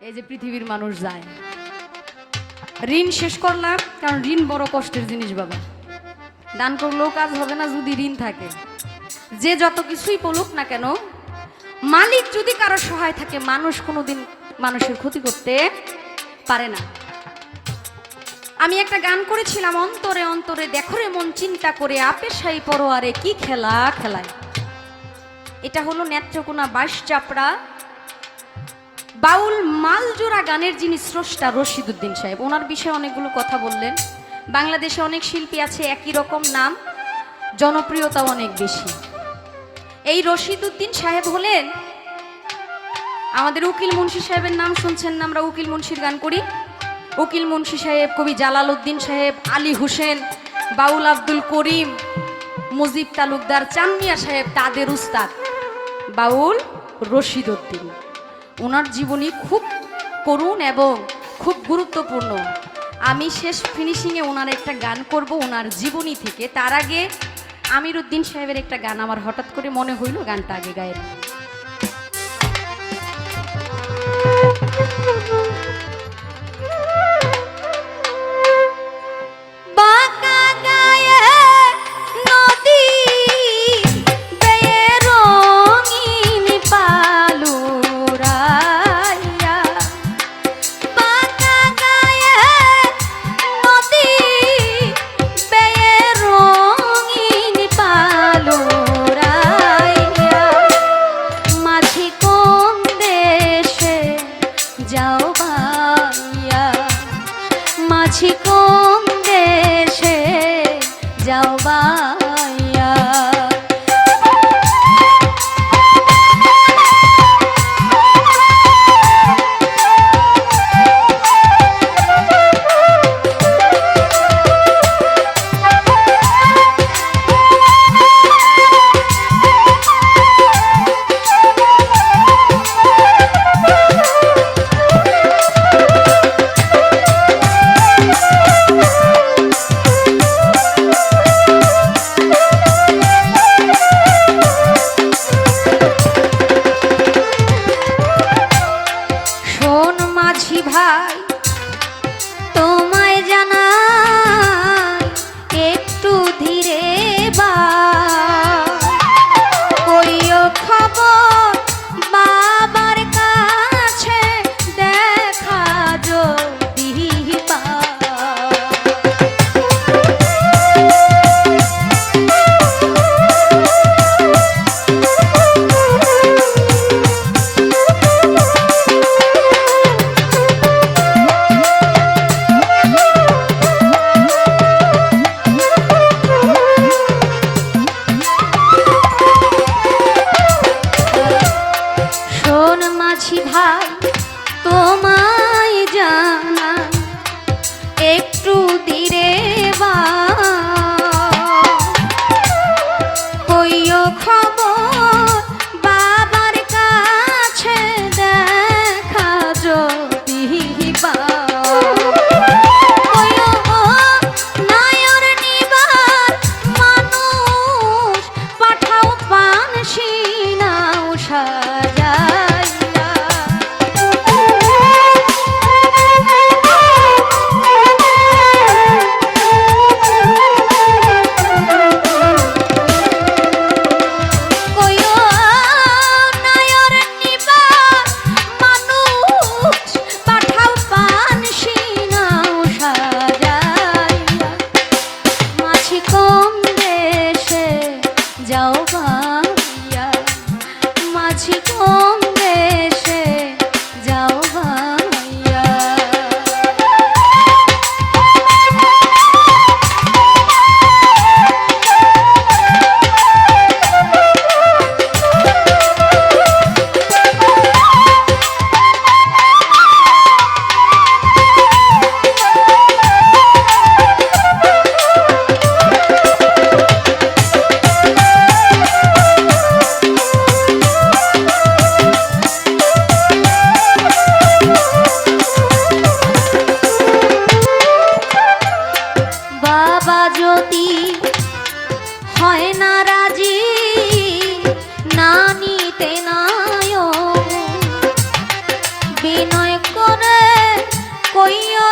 এই যে পৃথিবীর মানুষ যায়, ঋণ শেষ করলাম, কারণ ঋণ বড় কষ্টের জিনিস বাবা। দান করলেও কাজ হবে না যদি ঋণ থাকে। যে যত কিছুই বলুক না কেন, মালিক যদি কারো সহায় থাকে, মানুষ কোনোদিন মানুষের ক্ষতি করতে পারে না। আমি একটা গান করেছিলাম, অন্তরে অন্তরে দেখো রে মন চিন্তা করে আপে সাই পরোয়ারে কি খেলা খেলায়। এটা হলো নেত্রকোনা বাইশ চাপড়া বাউল মালজোড়া গানের যিনি স্রষ্টা রশিদ উদ্দিন সাহেব, ওনার বিষয়ে অনেকগুলো কথা বললেন। বাংলাদেশে অনেক শিল্পী আছে একই রকম নাম, জনপ্রিয়তা অনেক বেশি। এই রশিদ উদ্দিন সাহেব হলেন আমাদের উকিল মুন্সি সাহেবের নাম শুনছেন না? আমরা উকিল মুন্সির গান করি। উকিল মুন্সি সাহেব, কবি জালাল উদ্দিন সাহেব, আলী হোসেন, বাউল আব্দুল করিম, মুজিব তালুকদার, চানমিয়া সাহেব, তাদের উস্তাদ বাউল রশিদ উদ্দিন। ওনার জীবনী খুব করুণ এবং খুব গুরুত্বপূর্ণ। আমি শেষ ফিনিশিংয়ে ওনার একটা গান করব ওনার জীবনী থেকে। তার আগে আমির উদ্দিন সাহেবের একটা গান আমার হঠাৎ করে মনে হইল, গানটা আগে গায়ে। বিনয় করে কইও